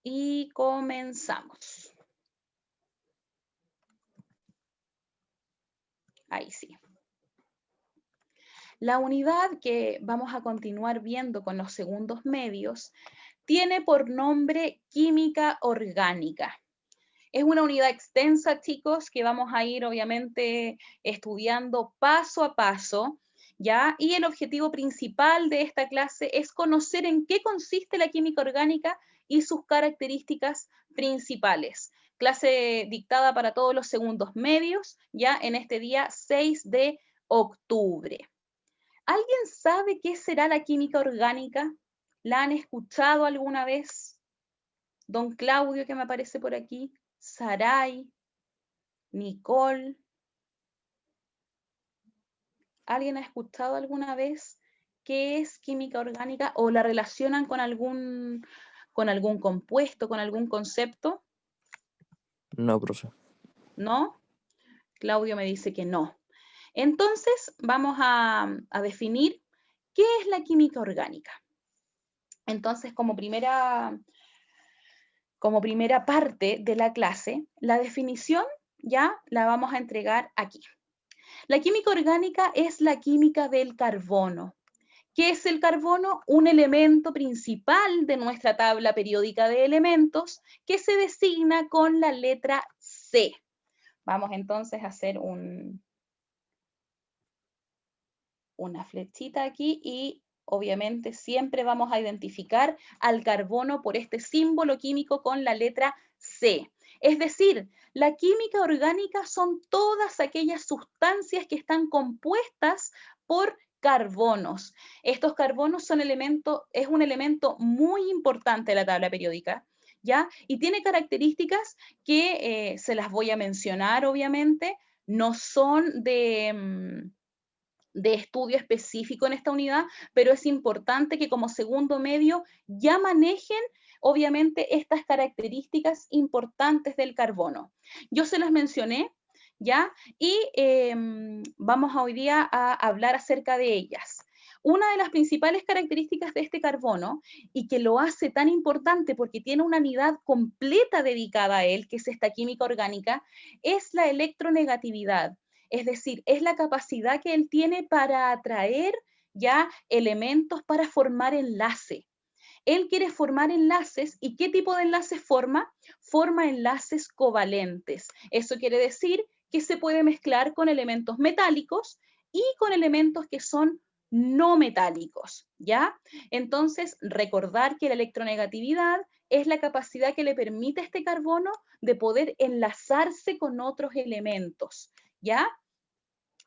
y comenzamos. Ahí sí. La unidad que vamos a continuar viendo con los segundos medios tiene por nombre química orgánica. Es una unidad extensa, chicos, que vamos a ir obviamente estudiando paso a paso, ¿ya? Y el objetivo principal de esta clase es conocer en qué consiste la química orgánica y sus características principales. Clase dictada para todos los segundos medios, ya en este día 6 de octubre. ¿Alguien sabe qué será la química orgánica? ¿La han escuchado alguna vez? Don Claudio, que me aparece por aquí, Saray, Nicole. ¿Alguien ha escuchado alguna vez qué es química orgánica o la relacionan con algún compuesto, con algún concepto? No, profe. ¿No? Claudio me dice que no. Entonces, vamos a definir qué es la química orgánica. Entonces, como primera parte de la clase, la definición ya la vamos a entregar aquí. La química orgánica es la química del carbono. ¿Qué es el carbono? Un elemento principal de nuestra tabla periódica de elementos que se designa con la letra C. Vamos entonces a hacer una flechita aquí y obviamente siempre vamos a identificar al carbono por este símbolo químico con la letra C. Es decir, la química orgánica son todas aquellas sustancias que están compuestas por carbonos. Estos carbonos son es un elemento muy importante de la tabla periódica, ¿ya? Y tiene características que se las voy a mencionar, obviamente, no son de estudio específico en esta unidad, pero es importante que como segundo medio ya manejen obviamente estas características importantes del carbono. Yo se las mencioné, ¿ya? Y vamos hoy día a hablar acerca de ellas. Una de las principales características de este carbono y que lo hace tan importante porque tiene una unidad completa dedicada a él, que es esta química orgánica, es la electronegatividad. Es decir, es la capacidad que él tiene para atraer ya elementos para formar enlace. Él quiere formar enlaces y ¿qué tipo de enlaces forma? Forma enlaces covalentes. Eso quiere decir que se puede mezclar con elementos metálicos y con elementos que son no metálicos, ¿ya? Entonces, recordar que la electronegatividad es la capacidad que le permite a este carbono de poder enlazarse con otros elementos, ¿ya?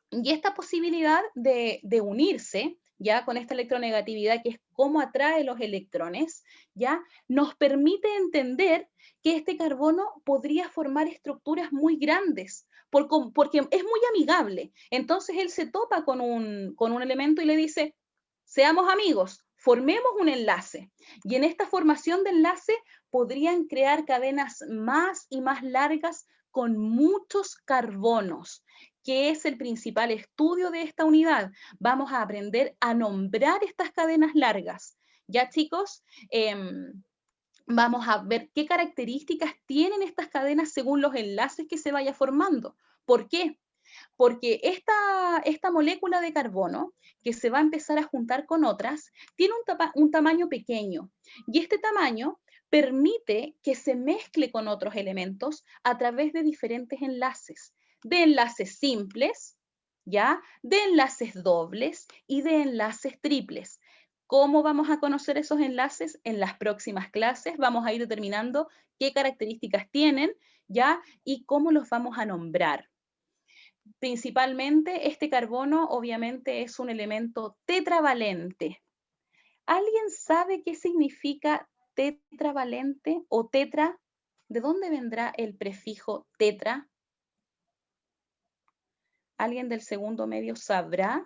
Y esta posibilidad de unirse, ya con esta electronegatividad, que es cómo atrae los electrones, ya nos permite entender que este carbono podría formar estructuras muy grandes, porque es muy amigable. Entonces él se topa con un elemento y le dice, seamos amigos, formemos un enlace. Y en esta formación de enlace podrían crear cadenas más y más largas con muchos carbonos, que es el principal estudio de esta unidad. Vamos a aprender a nombrar estas cadenas largas. ¿Ya, chicos? Vamos a ver qué características tienen estas cadenas según los enlaces que se vaya formando. ¿Por qué? Porque esta molécula de carbono que se va a empezar a juntar con otras tiene un tamaño pequeño y este tamaño permite que se mezcle con otros elementos a través de diferentes enlaces, de enlaces simples, ¿ya? De enlaces dobles y de enlaces triples. ¿Cómo vamos a conocer esos enlaces? En las próximas clases vamos a ir determinando qué características tienen, ¿ya? Y cómo los vamos a nombrar. Principalmente este carbono obviamente es un elemento tetravalente. ¿Alguien sabe qué significa tetravalente o tetra? ¿De dónde vendrá el prefijo tetra? ¿Alguien del segundo medio sabrá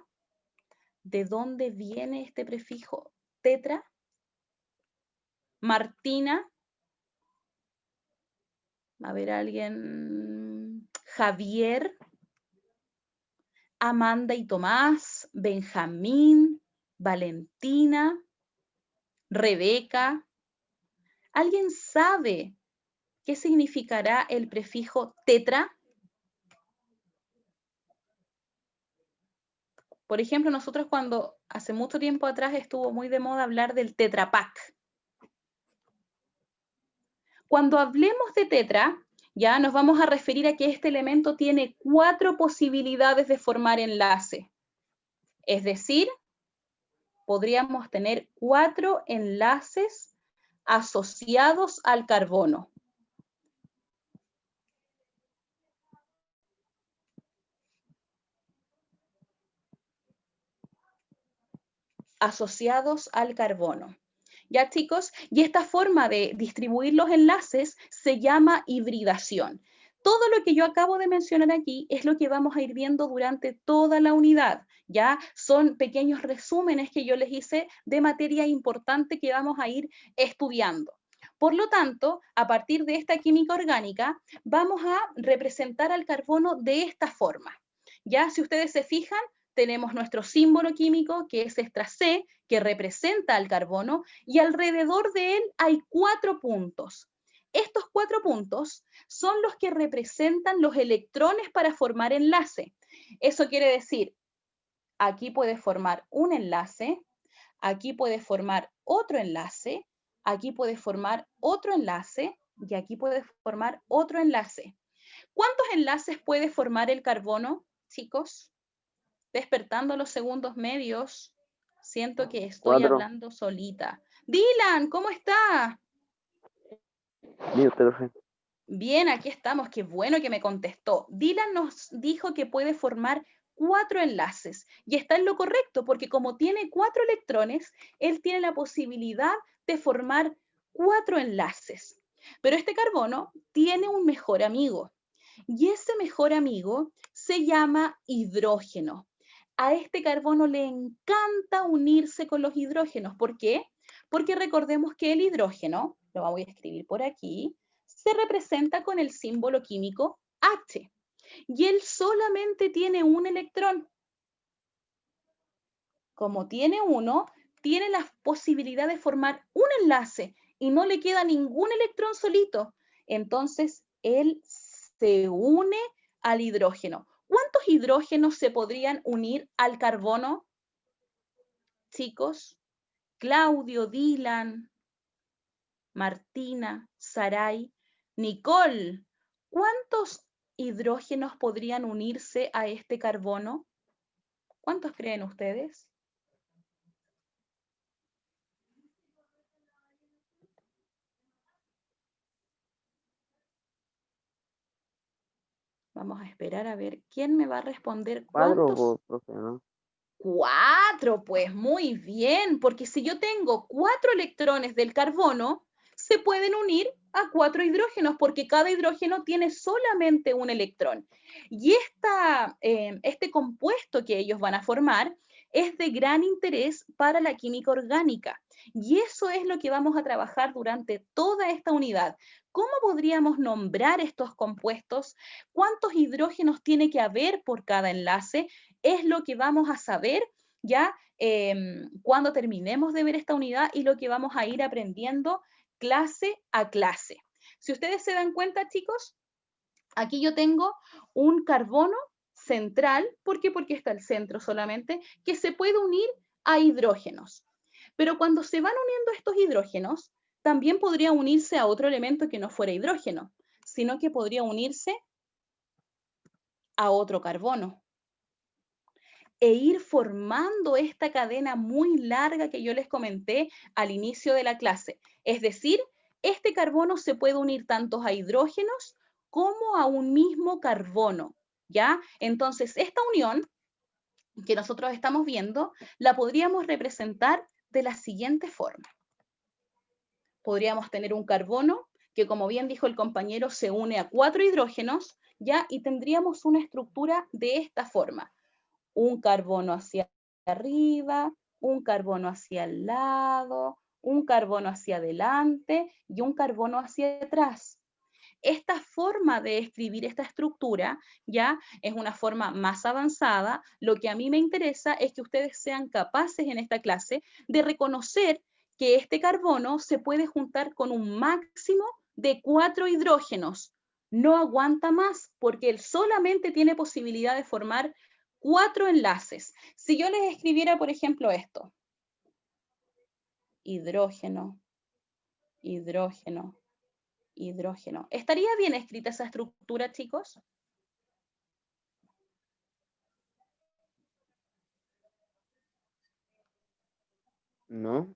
de dónde viene este prefijo tetra? Martina, a ver, alguien, Javier, Amanda y Tomás, Benjamín, Valentina, Rebeca, ¿Alguien sabe qué significará el prefijo tetra? Por ejemplo, nosotros cuando hace mucho tiempo atrás estuvo muy de moda hablar del Tetra Pak. Cuando hablemos de tetra, ya nos vamos a referir a que este elemento tiene 4 posibilidades de formar enlace. Es decir, podríamos tener 4 enlaces asociados al carbono. Asociados al carbono. ¿Ya, chicos? Y esta forma de distribuir los enlaces se llama hibridación. Todo lo que yo acabo de mencionar aquí es lo que vamos a ir viendo durante toda la unidad, ¿ya? Son pequeños resúmenes que yo les hice de materia importante que vamos a ir estudiando. Por lo tanto, a partir de esta química orgánica, vamos a representar al carbono de esta forma. ¿Ya? Si ustedes se fijan, tenemos nuestro símbolo químico, que es extra C, que representa al carbono, y alrededor de él hay 4 puntos. Estos 4 puntos son los que representan los electrones para formar enlace. Eso quiere decir, aquí puede formar un enlace, aquí puede formar otro enlace, aquí puede formar otro enlace, y aquí puede formar otro enlace. ¿Cuántos enlaces puede formar el carbono, chicos? Despertando los segundos medios, siento que estoy 4. hablando solita. Dylan, ¿cómo está? Bien, profe. Bien, aquí estamos, qué bueno que me contestó. Dylan nos dijo que puede formar 4 enlaces y está en lo correcto porque como tiene 4 electrones, él tiene la posibilidad de formar 4 enlaces. Pero este carbono tiene un mejor amigo y ese mejor amigo se llama hidrógeno. A este carbono le encanta unirse con los hidrógenos. ¿Por qué? Porque recordemos que el hidrógeno, lo voy a escribir por aquí, se representa con el símbolo químico H. Y él solamente tiene un electrón. Como tiene uno, tiene la posibilidad de formar un enlace y no le queda ningún electrón solito. Entonces, él se une al hidrógeno. ¿Cuántos hidrógenos se podrían unir al carbono? Chicos, Claudio, Dylan, Martina, Saray, Nicole, ¿cuántos hidrógenos podrían unirse a este carbono? ¿Cuántos creen ustedes? Vamos a esperar a ver quién me va a responder. 4, ¿Cuántos? profe, ¿no? 4, pues muy bien, porque si yo tengo 4 electrones del carbono, se pueden unir a 4 hidrógenos, porque cada hidrógeno tiene solamente un electrón. Y este compuesto que ellos van a formar es de gran interés para la química orgánica. Y eso es lo que vamos a trabajar durante toda esta unidad. ¿Cómo podríamos nombrar estos compuestos? ¿Cuántos hidrógenos tiene que haber por cada enlace? Es lo que vamos a saber ya cuando terminemos de ver esta unidad y lo que vamos a ir aprendiendo clase a clase. Si ustedes se dan cuenta, chicos, aquí yo tengo un carbono central, ¿por qué? Porque está el centro solamente, que se puede unir a hidrógenos. Pero cuando se van uniendo estos hidrógenos, también podría unirse a otro elemento que no fuera hidrógeno, sino que podría unirse a otro carbono e ir formando esta cadena muy larga que yo les comenté al inicio de la clase. Es decir, este carbono se puede unir tanto a hidrógenos como a un mismo carbono, ¿ya? Entonces, esta unión que nosotros estamos viendo, la podríamos representar de la siguiente forma. Podríamos tener un carbono que, como bien dijo el compañero, se une a 4 hidrógenos, ¿ya? Y tendríamos una estructura de esta forma. Un carbono hacia arriba, un carbono hacia el lado, un carbono hacia adelante y un carbono hacia atrás. Esta forma de escribir esta estructura ya es una forma más avanzada. Lo que a mí me interesa es que ustedes sean capaces en esta clase de reconocer que este carbono se puede juntar con un máximo de 4 hidrógenos. No aguanta más porque él solamente tiene posibilidad de formar 4 enlaces. Si yo les escribiera, por ejemplo, esto: hidrógeno, hidrógeno, hidrógeno. ¿Estaría bien escrita esa estructura, chicos? No,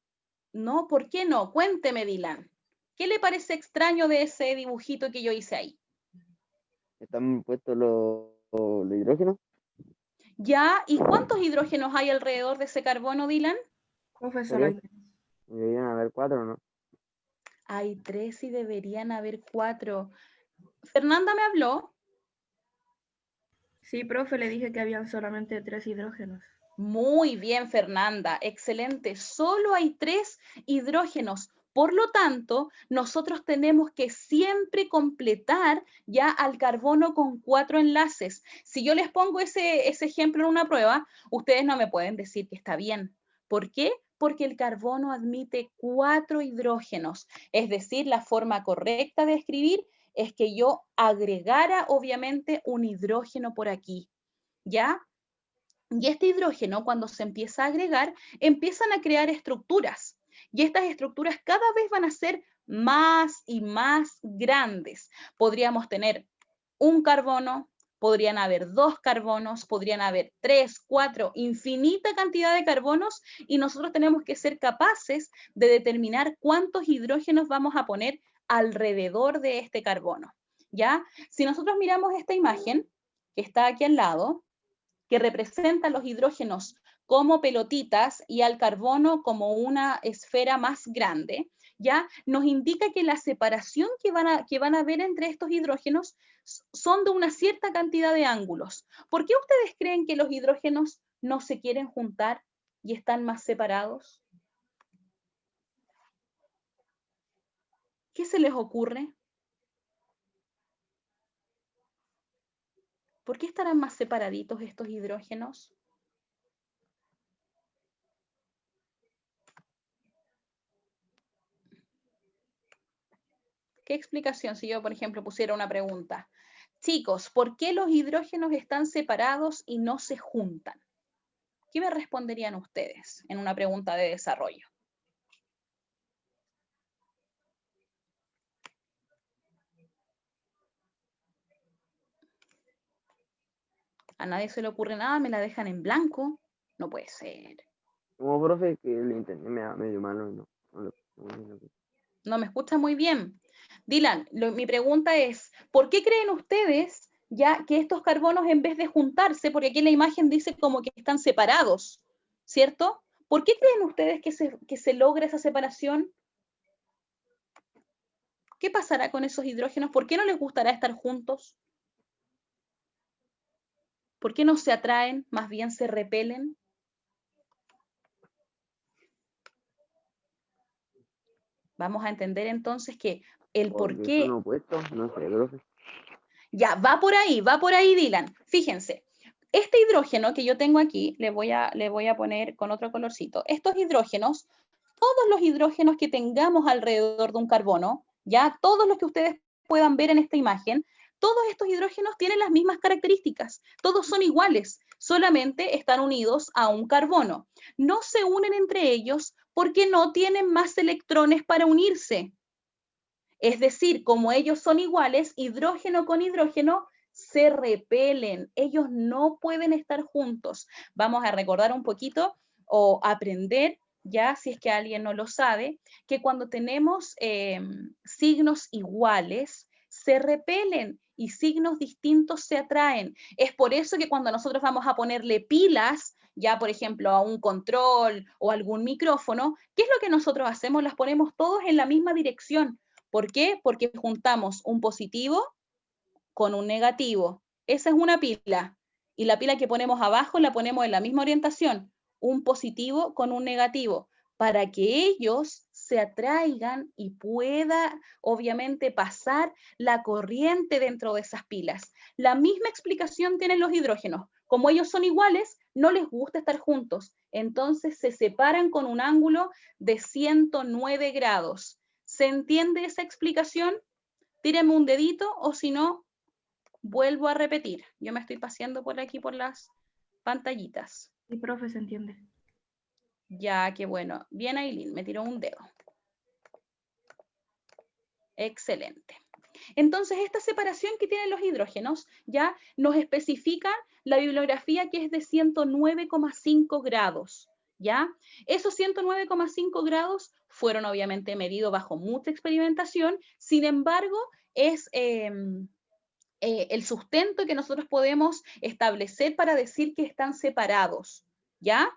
No, ¿por qué no? Cuénteme, Dylan. ¿Qué le parece extraño de ese dibujito que yo hice ahí? están puestos los hidrógenos. ¿Ya? ¿Y cuántos hidrógenos hay alrededor de ese carbono, Dylan? Profesor, Tres. Deberían haber 4, ¿no? Hay 3 y deberían haber 4. ¿Fernanda me habló? sí, profe, le dije que habían solamente 3 hidrógenos. Muy bien, Fernanda. Excelente. Solo hay 3 hidrógenos. Por lo tanto, nosotros tenemos que siempre completar ya al carbono con 4 enlaces. Si yo les pongo ese ejemplo en una prueba, ustedes no me pueden decir que está bien. ¿Por qué? Porque el carbono admite 4 hidrógenos. Es decir, la forma correcta de escribir es que yo agregara, obviamente, un hidrógeno por aquí. ¿Ya? Y este hidrógeno, cuando se empieza a agregar, empiezan a crear estructuras. Y estas estructuras cada vez van a ser más y más grandes. Podríamos tener un carbono, podrían haber 2 carbonos, podrían haber 3, 4, infinita cantidad de carbonos, y nosotros tenemos que ser capaces de determinar cuántos hidrógenos vamos a poner alrededor de este carbono. ¿Ya? Si nosotros miramos esta imagen que está aquí al lado, que representa los hidrógenos como pelotitas y al carbono como una esfera más grande, ¿ya? Nos indica que la separación que van a ver entre estos hidrógenos son de una cierta cantidad de ángulos. ¿Por qué ustedes creen que los hidrógenos no se quieren juntar y están más separados? ¿Qué se les ocurre? ¿Por qué estarán más separaditos estos hidrógenos? ¿Qué explicación si yo, por ejemplo, pusiera una pregunta? Chicos, ¿por qué los hidrógenos están separados y no se juntan? ¿Qué me responderían ustedes en una pregunta de desarrollo? A nadie se le ocurre nada, me la dejan en blanco. No puede ser. Como profe, que el internet me da medio malo. No me escucha muy bien. Dylan, mi pregunta es, ¿por qué creen ustedes ya que estos carbonos, en vez de juntarse, porque aquí en la imagen dice como que están separados, ¿cierto? ¿Por qué creen ustedes que se logra esa separación? ¿Qué pasará con esos hidrógenos? ¿Por qué no les gustará estar juntos? ¿Por qué no se atraen, más bien se repelen? Vamos a entender entonces que el por Porque qué... son opuestos, no sé, profe. Ya, va por ahí, Dylan. Fíjense, este hidrógeno que yo tengo aquí, le voy a poner con otro colorcito. Estos hidrógenos, todos los hidrógenos que tengamos alrededor de un carbono, ya, todos los que ustedes puedan ver en esta imagen, todos estos hidrógenos tienen las mismas características, todos son iguales, solamente están unidos a un carbono. No se unen entre ellos porque no tienen más electrones para unirse. Es decir, como ellos son iguales, hidrógeno con hidrógeno se repelen. Ellos no pueden estar juntos. Vamos a recordar un poquito o aprender, ya si es que alguien no lo sabe, que cuando tenemos signos iguales, se repelen y signos distintos se atraen. Es por eso que cuando nosotros vamos a ponerle pilas, ya por ejemplo a un control o algún micrófono, ¿qué es lo que nosotros hacemos? Las ponemos todos en la misma dirección. ¿Por qué? Porque juntamos un positivo con un negativo. Esa es una pila. Y la pila que ponemos abajo la ponemos en la misma orientación. Un positivo con un negativo. para que ellos se atraigan y pueda, obviamente, pasar la corriente dentro de esas pilas. La misma explicación tienen los hidrógenos. Como ellos son iguales, no les gusta estar juntos. Entonces se separan con un ángulo de 109 grados. ¿Se entiende esa explicación? Tíreme un dedito o si no, vuelvo a repetir. Yo me estoy paseando por aquí por las pantallitas. Sí, profe, se entiende. Ya, qué bueno. Bien, Ailín, me tiró un dedo. Excelente. Entonces, esta separación que tienen los hidrógenos ya nos especifica la bibliografía que es de 109,5 grados. ¿Ya? Esos 109,5 grados fueron obviamente medidos bajo mucha experimentación, sin embargo, es el sustento que nosotros podemos establecer para decir que están separados. ¿Ya?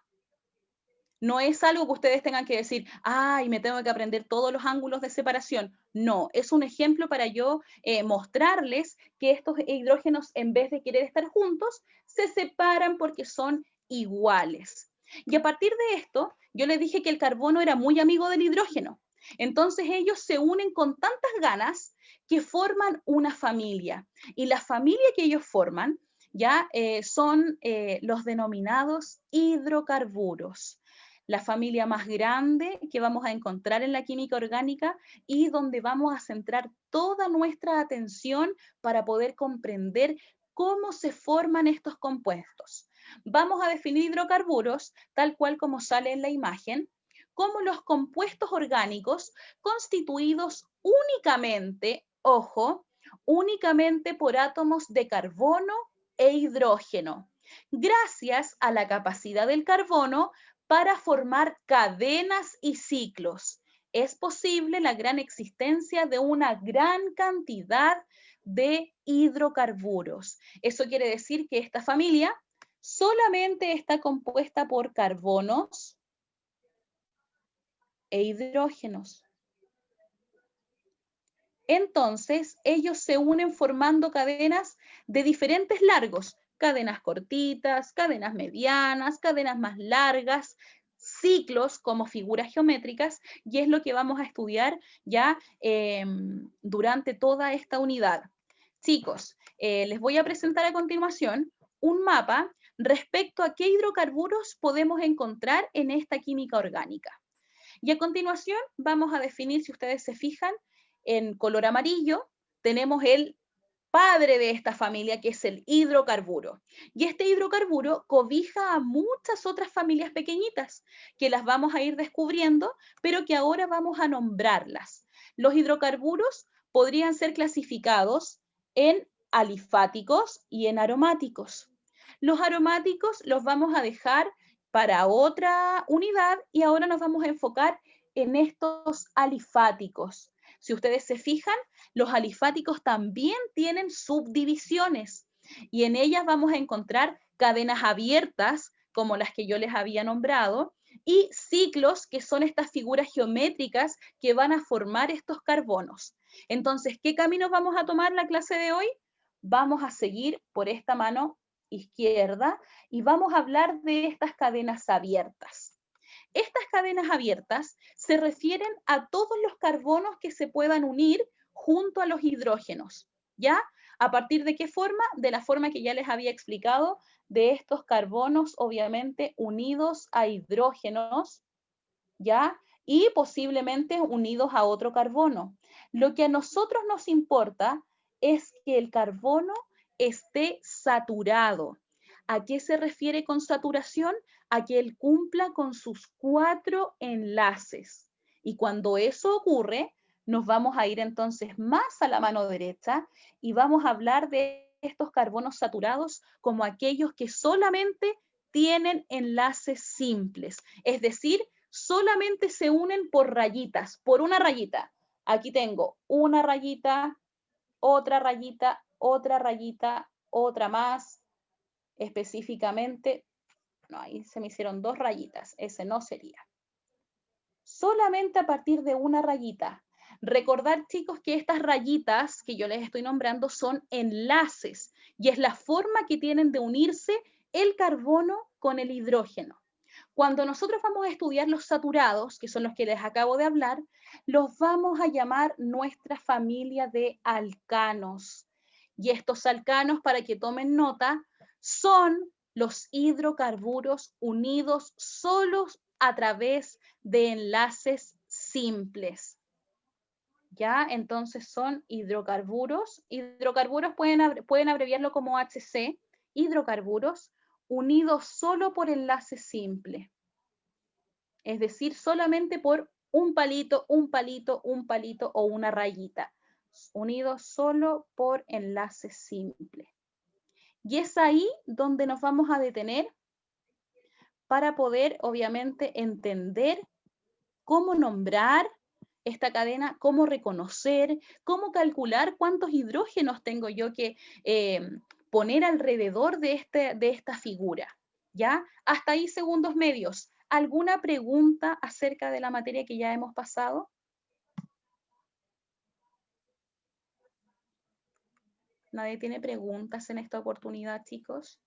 No es algo que ustedes tengan que decir, ay, me tengo que aprender todos los ángulos de separación. No, es un ejemplo para yo mostrarles que estos hidrógenos, en vez de querer estar juntos, se separan porque son iguales. Y a partir de esto, yo les dije que el carbono era muy amigo del hidrógeno. Entonces ellos se unen con tantas ganas que forman una familia. Y la familia que ellos forman ya son los denominados hidrocarburos. La familia más grande que vamos a encontrar en la química orgánica y donde vamos a centrar toda nuestra atención para poder comprender cómo se forman estos compuestos. Vamos a definir hidrocarburos, tal cual como sale en la imagen, como los compuestos orgánicos constituidos únicamente, ojo, únicamente por átomos de carbono e hidrógeno, gracias a la capacidad del carbono para formar cadenas y ciclos. Es posible la gran existencia de una gran cantidad de hidrocarburos. Eso quiere decir que esta familia solamente está compuesta por carbonos e hidrógenos. Entonces, ellos se unen formando cadenas de diferentes largos, cadenas cortitas, cadenas medianas, cadenas más largas, ciclos como figuras geométricas, y es lo que vamos a estudiar ya durante toda esta unidad. Chicos, les voy a presentar a continuación un mapa respecto a qué hidrocarburos podemos encontrar en esta química orgánica. Y a continuación vamos a definir, si ustedes se fijan, en color amarillo, tenemos el padre de esta familia, que es el hidrocarburo. Y este hidrocarburo cobija a muchas otras familias pequeñitas, que las vamos a ir descubriendo, pero que ahora vamos a nombrarlas. Los hidrocarburos podrían ser clasificados en alifáticos y en aromáticos. Los aromáticos los vamos a dejar para otra unidad y ahora nos vamos a enfocar en estos alifáticos. Si ustedes se fijan, los alifáticos también tienen subdivisiones y en ellas vamos a encontrar cadenas abiertas, como las que yo les había nombrado, y ciclos, que son estas figuras geométricas que van a formar estos carbonos. Entonces, ¿qué camino vamos a tomar la clase de hoy? Vamos a seguir por esta mano izquierda y vamos a hablar de estas cadenas abiertas. Estas cadenas abiertas se refieren a todos los carbonos que se puedan unir junto a los hidrógenos, ¿ya? ¿A partir de qué forma? De la forma que ya les había explicado, de estos carbonos obviamente unidos a hidrógenos, ¿ya? Y posiblemente unidos a otro carbono. Lo que a nosotros nos importa es que el carbono esté saturado. ¿A qué se refiere con saturación? A que él cumpla con sus 4 enlaces. Y cuando eso ocurre, nos vamos a ir entonces más a la mano derecha y vamos a hablar de estos carbonos saturados como aquellos que solamente tienen enlaces simples. Es decir, solamente se unen por rayitas, por una rayita. Aquí tengo una rayita, otra rayita, otra rayita, otra más. Específicamente, no, ahí se me hicieron 2 rayitas, ese no sería. Solamente a partir de una rayita. Recordar, chicos, que estas rayitas que yo les estoy nombrando son enlaces y es la forma que tienen de unirse el carbono con el hidrógeno. Cuando nosotros vamos a estudiar los saturados, que son los que les acabo de hablar, los vamos a llamar nuestra familia de alcanos. Y estos alcanos, para que tomen nota, son los hidrocarburos unidos solos a través de enlaces simples. ¿Ya? Entonces son hidrocarburos. Hidrocarburos pueden abreviarlo como HC, hidrocarburos unidos solo por enlace simple. Es decir, solamente por un palito, un palito, un palito o una rayita. Unidos solo por enlace simple. Y es ahí donde nos vamos a detener para poder, obviamente, entender cómo nombrar esta cadena, cómo reconocer, cómo calcular cuántos hidrógenos tengo yo que poner alrededor de esta figura. ¿Ya? Hasta ahí, segundos medios. ¿Alguna pregunta acerca de la materia que ya hemos pasado? ¿Nadie tiene preguntas en esta oportunidad, chicos?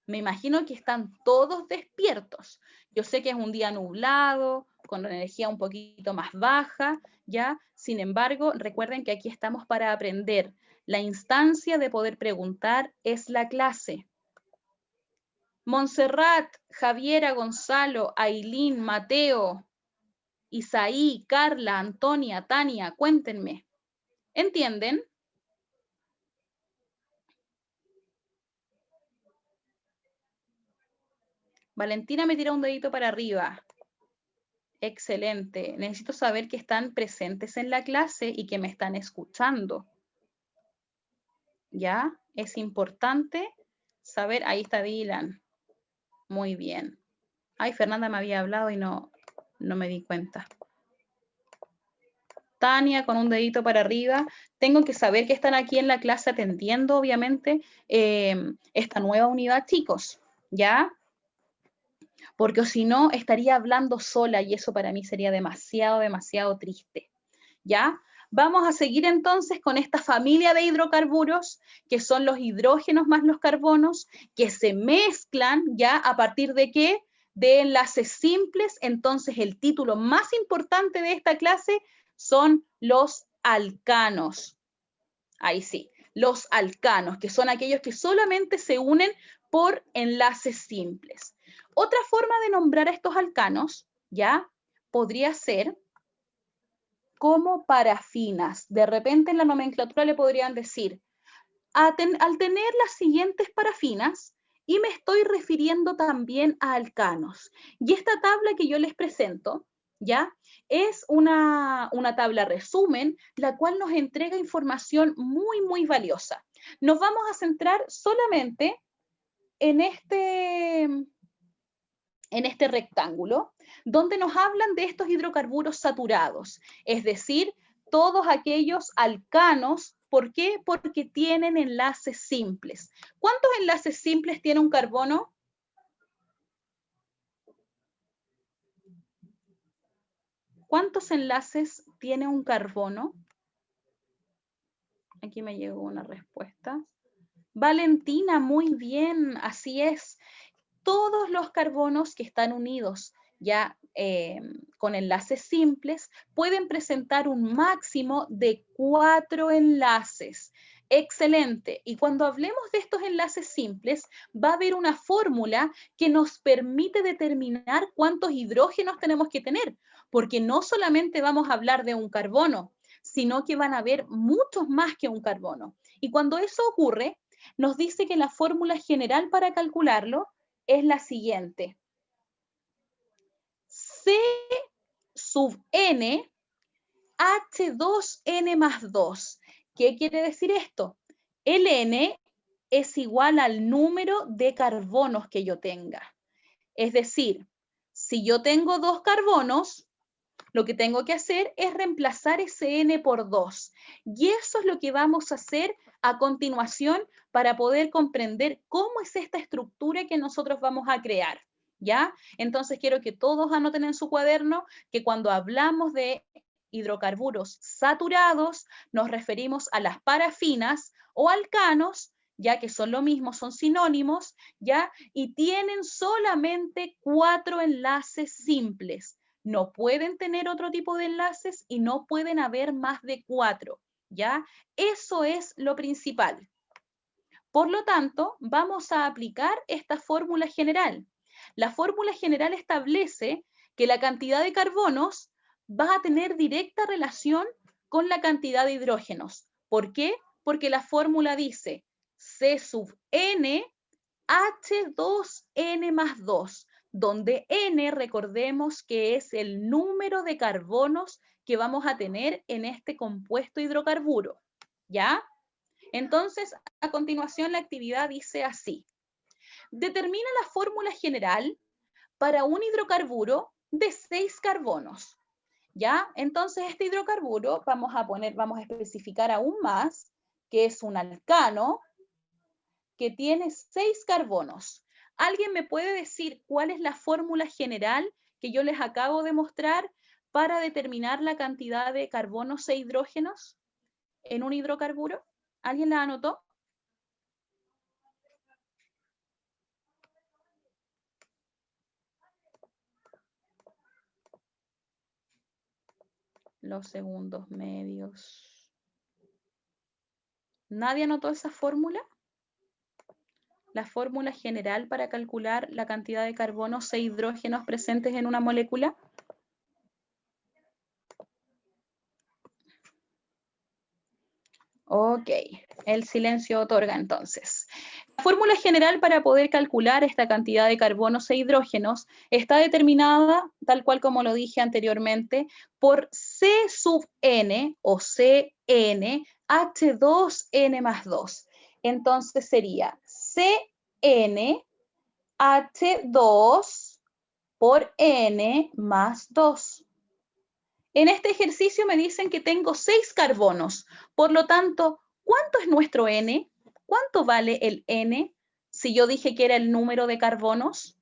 Me imagino que están todos despiertos. Yo sé que es un día nublado, con energía un poquito más baja, ¿ya? Sin embargo, recuerden que aquí estamos para aprender. La instancia de poder preguntar es la clase. Montserrat, Javiera, Gonzalo, Ailín, Mateo, Isaí, Carla, Antonia, Tania, cuéntenme. ¿Entienden? Valentina me tira un dedito para arriba. Excelente. Necesito saber que están presentes en la clase y que me están escuchando. ¿Ya? Es importante saber. Ahí está Dylan. Muy bien. Ay, Fernanda me había hablado y no me di cuenta. Tania con un dedito para arriba. Tengo que saber que están aquí en la clase atendiendo, obviamente, esta nueva unidad, chicos. ¿Ya? Porque si no, estaría hablando sola y eso para mí sería demasiado, demasiado triste. ¿Ya? Vamos a seguir entonces con esta familia de hidrocarburos, que son los hidrógenos más los carbonos, que se mezclan, ¿ya? ¿A partir de qué? De enlaces simples. Entonces, el título más importante de esta clase son los alcanos. Ahí sí, los alcanos, que son aquellos que solamente se unen por enlaces simples. Otra forma de nombrar a estos alcanos, ¿ya? Podría ser como parafinas. De repente en la nomenclatura le podrían decir, al tener las siguientes parafinas, y me estoy refiriendo también a alcanos. Y esta tabla que yo les presento, ¿ya? Es una tabla resumen, la cual nos entrega información muy, muy valiosa. Nos vamos a centrar solamente en este rectángulo, donde nos hablan de estos hidrocarburos saturados, es decir, todos aquellos alcanos. ¿Por qué? Porque tienen enlaces simples. ¿Cuántos enlaces simples tiene un carbono? ¿Cuántos enlaces tiene un carbono? Aquí me llegó una respuesta. Valentina, muy bien, así es. Todos los carbonos que están unidos ya con enlaces simples pueden presentar un máximo de 4 enlaces. Excelente. Y cuando hablemos de estos enlaces simples, va a haber una fórmula que nos permite determinar cuántos hidrógenos tenemos que tener, porque no solamente vamos a hablar de un carbono, sino que van a haber muchos más que un carbono. Y cuando eso ocurre, nos dice que la fórmula general para calcularlo es la siguiente. C sub n H2n más 2. ¿Qué quiere decir esto? El n es igual al número de carbonos que yo tenga. Es decir, si yo tengo 2 carbonos, lo que tengo que hacer es reemplazar ese n por 2. Y eso es lo que vamos a hacer a continuación para poder comprender cómo es esta estructura que nosotros vamos a crear. ¿Ya? Entonces quiero que todos anoten en su cuaderno que cuando hablamos de hidrocarburos saturados, nos referimos a las parafinas o alcanos ya que son lo mismo, son sinónimos, ya, y tienen solamente 4 enlaces simples. No pueden tener otro tipo de enlaces y no pueden haber más de 4, ¿ya? Eso es lo principal. Por lo tanto, vamos a aplicar esta fórmula general. La fórmula general establece que la cantidad de carbonos va a tener directa relación con la cantidad de hidrógenos. ¿Por qué? Porque la fórmula dice C sub n H2N más 2, donde N, recordemos que es el número de carbonos que vamos a tener en este compuesto hidrocarburo, ¿ya? Entonces, a continuación, la actividad dice así. Determina la fórmula general para un hidrocarburo de 6 carbonos, ¿ya? Entonces, este hidrocarburo vamos a especificar aún más, que es un alcano, que tiene 6 carbonos. ¿Alguien me puede decir cuál es la fórmula general que yo les acabo de mostrar para determinar la cantidad de carbonos e hidrógenos en un hidrocarburo? ¿Alguien la anotó? Los segundos medios. ¿Nadie anotó esa fórmula? La fórmula general para calcular la cantidad de carbonos e hidrógenos presentes en una molécula. Ok, el silencio otorga entonces. La fórmula general para poder calcular esta cantidad de carbonos e hidrógenos está determinada, tal cual como lo dije anteriormente, por C sub n o Cn H2n más 2. Entonces sería Cn H2 por n más 2. En este ejercicio me dicen que tengo 6 carbonos. Por lo tanto, ¿cuánto es nuestro N? ¿Cuánto vale el N si yo dije que era el número de carbonos?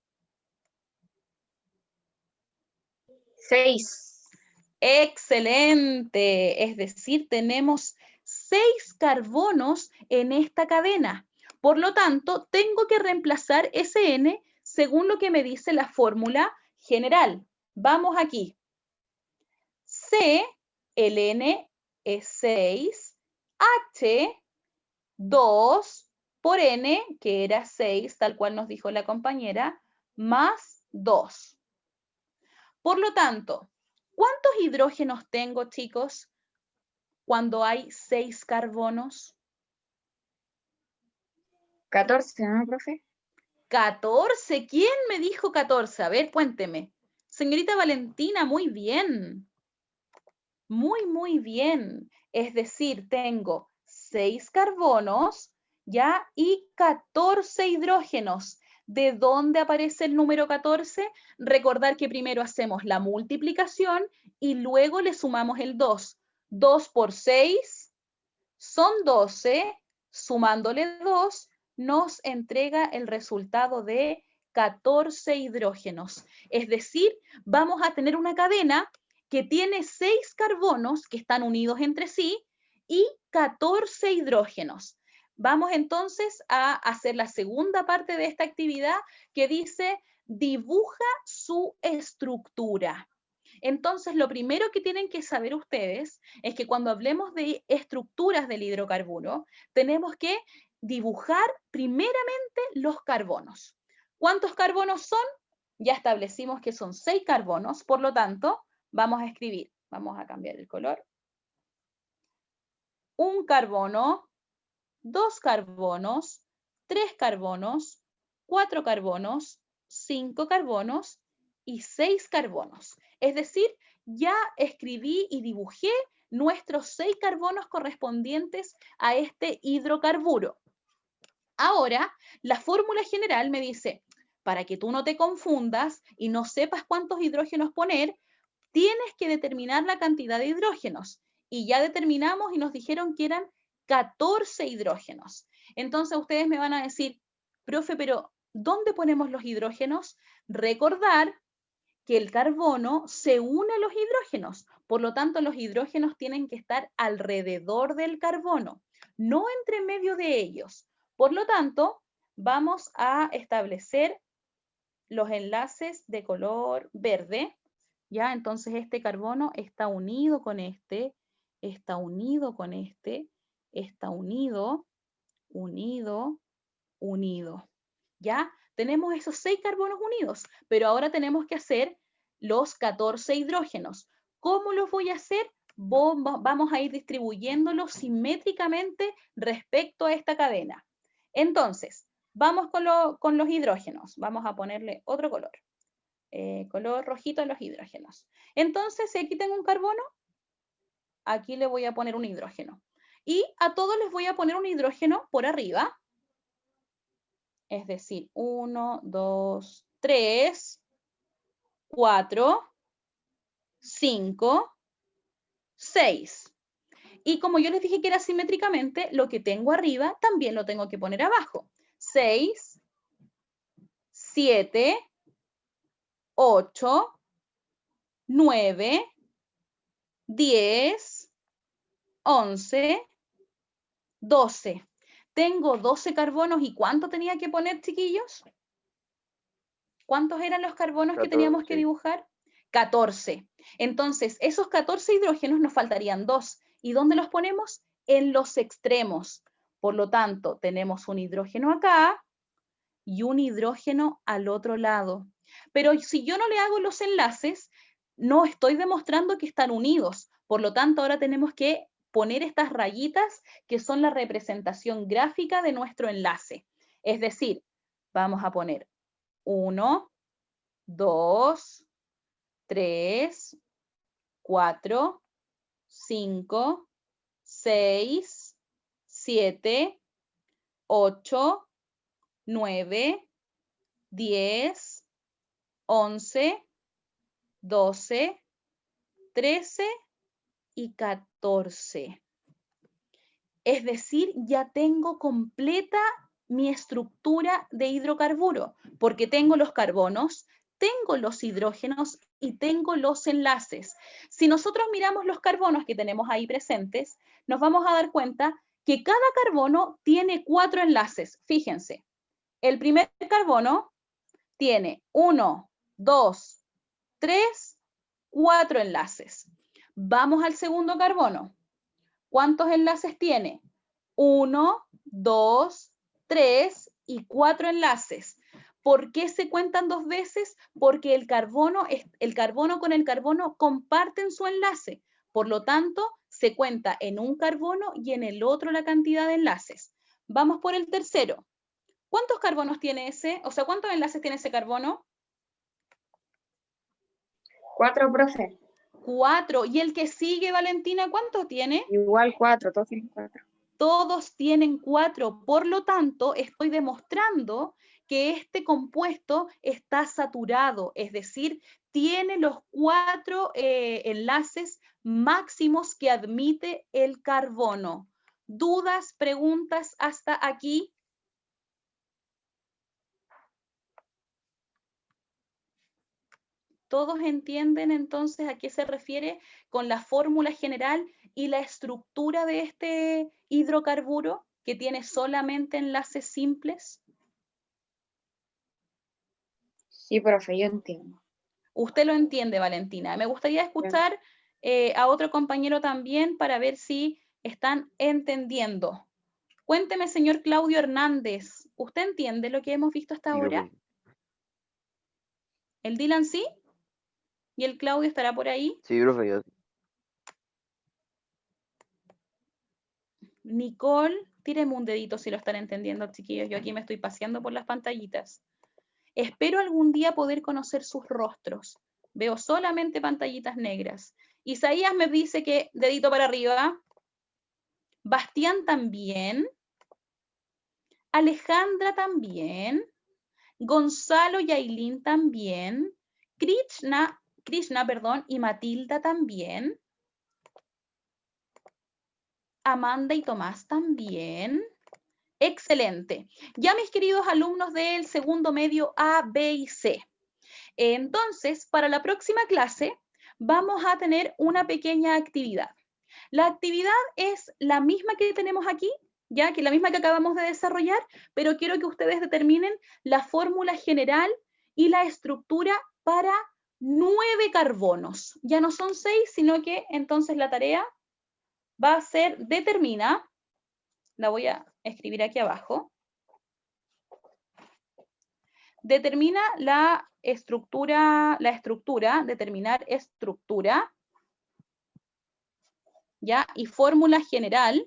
6. Excelente. Es decir, tenemos 6 carbonos en esta cadena. Por lo tanto, tengo que reemplazar ese N según lo que me dice la fórmula general. Vamos aquí. C, el N es 6, H, 2 por N, que era 6, tal cual nos dijo la compañera, más 2. Por lo tanto, ¿cuántos hidrógenos tengo, chicos, cuando hay 6 carbonos? 14, ¿no, profe? 14. ¿Quién me dijo 14? A ver, cuénteme. Señorita Valentina, muy bien. Muy bien. Es decir, tengo 6 carbonos, ¿ya? Y 14 hidrógenos. ¿De dónde aparece el número 14? Recordar que primero hacemos la multiplicación y luego le sumamos el 2. 2 por 6 son 12. Sumándole 2 nos entrega el resultado de 14 hidrógenos. Es decir, vamos a tener una cadena que tiene 6 carbonos que están unidos entre sí y 14 hidrógenos. Vamos entonces a hacer la segunda parte de esta actividad que dice dibuja su estructura. Entonces, lo primero que tienen que saber ustedes es que cuando hablemos de estructuras del hidrocarburo, tenemos que dibujar primeramente los carbonos. ¿Cuántos carbonos son? Ya establecimos que son 6 carbonos, por lo tanto, vamos a escribir, vamos a cambiar el color. Un carbono, 2 carbonos, 3 carbonos, 4 carbonos, 5 carbonos y 6 carbonos. Es decir, ya escribí y dibujé nuestros 6 carbonos correspondientes a este hidrocarburo. Ahora, la fórmula general me dice, para que tú no te confundas y no sepas cuántos hidrógenos poner, tienes que determinar la cantidad de hidrógenos. Y ya determinamos y nos dijeron que eran 14 hidrógenos. Entonces ustedes me van a decir, profe, pero ¿dónde ponemos los hidrógenos? Recordar que el carbono se une a los hidrógenos. Por lo tanto, los hidrógenos tienen que estar alrededor del carbono, no entre medio de ellos. Por lo tanto, vamos a establecer los enlaces de color verde, ¿ya? Entonces este carbono está unido con este, está unido con este, está unido, unido, unido, ¿ya? Tenemos esos 6 carbonos unidos, pero ahora tenemos que hacer los 14 hidrógenos. ¿Cómo los voy a hacer? Vamos a ir distribuyéndolos simétricamente respecto a esta cadena. Entonces, vamos con los hidrógenos. Vamos a ponerle otro color. Color rojito a los hidrógenos. Entonces, si aquí tengo un carbono, aquí le voy a poner un hidrógeno. Y a todos les voy a poner un hidrógeno por arriba. Es decir, 1, 2, 3, 4, 5, 6. Y como yo les dije que era simétricamente, lo que tengo arriba también lo tengo que poner abajo. 6, 7, 8, 9, 10, 11, 12. Tengo 12 carbonos. ¿Y cuánto tenía que poner, chiquillos? ¿Cuántos eran los carbonos que teníamos que dibujar? 14. Entonces, esos 14 hidrógenos nos faltarían 2. ¿Y dónde los ponemos? En los extremos. Por lo tanto, tenemos un hidrógeno acá y un hidrógeno al otro lado. Pero si yo no le hago los enlaces, no estoy demostrando que están unidos. Por lo tanto, ahora tenemos que poner estas rayitas que son la representación gráfica de nuestro enlace. Es decir, vamos a poner 1, 2, 3, 4, 5, 6, 7, 8, 9, 10, 11, 12, 13 y 14. Es decir, ya tengo completa mi estructura de hidrocarburo, porque tengo los carbonos, tengo los hidrógenos y tengo los enlaces. Si nosotros miramos los carbonos que tenemos ahí presentes, nos vamos a dar cuenta que cada carbono tiene 4 enlaces. Fíjense, el primer carbono tiene 1, 2, 3, 4 enlaces. Vamos al segundo carbono. ¿Cuántos enlaces tiene? 1, 2, 3 y 4 enlaces. ¿Por qué se cuentan 2 veces? Porque el carbono con el carbono comparten su enlace. Por lo tanto, se cuenta en un carbono y en el otro la cantidad de enlaces. Vamos por el tercero. ¿Cuántos carbonos tiene ese? O sea, ¿cuántos enlaces tiene ese carbono? 4, profe. 4. ¿Y el que sigue, Valentina, cuántos tiene? Igual 4, todos tienen 4. Todos tienen 4. Por lo tanto, estoy demostrando que este compuesto está saturado, es decir, tiene los 4 enlaces máximos que admite el carbono. ¿Dudas, preguntas hasta aquí? ¿Todos entienden entonces a qué se refiere con la fórmula general y la estructura de este hidrocarburo que tiene solamente enlaces simples? Sí, profe, yo entiendo. Usted lo entiende, Valentina. Me gustaría escuchar a otro compañero también para ver si están entendiendo. Cuénteme, señor Claudio Hernández, ¿usted entiende lo que hemos visto hasta ahora? ¿El Dylan sí? ¿Y el Claudio estará por ahí? Sí, profe, yo sí. Nicole, tíreme un dedito si lo están entendiendo, chiquillos. Yo aquí me estoy paseando por las pantallitas. Espero algún día poder conocer sus rostros. Veo solamente pantallitas negras. Isaías me dice que dedito para arriba. Bastián también. Alejandra también. Gonzalo y Ailín también. Krishna, y Matilda también. Amanda y Tomás también. Excelente. Ya mis queridos alumnos del segundo medio A, B y C. Entonces, para la próxima clase vamos a tener una pequeña actividad. La actividad es la misma que tenemos aquí, ya que la misma que acabamos de desarrollar, pero quiero que ustedes determinen la fórmula general y la estructura para 9 carbonos. Ya no son 6, sino que entonces la tarea va a ser determina, la voy a escribir aquí abajo, determina la estructura, determinar estructura, ¿ya? Y fórmula general,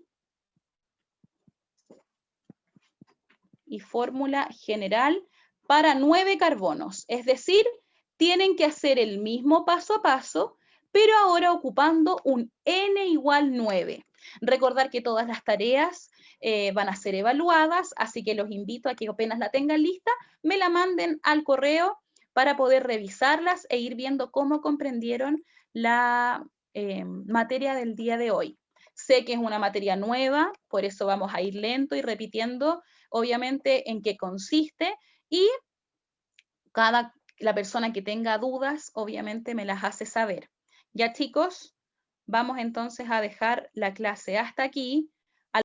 para 9 carbonos. Es decir, tienen que hacer el mismo paso a paso, pero ahora ocupando un N igual 9. Recordar que todas las tareas van a ser evaluadas, así que los invito a que apenas la tengan lista, me la manden al correo para poder revisarlas e ir viendo cómo comprendieron la materia del día de hoy. Sé que es una materia nueva, por eso vamos a ir lento y repitiendo, obviamente, en qué consiste, y la persona que tenga dudas, obviamente, me las hace saber. Ya, chicos, vamos entonces a dejar la clase hasta aquí.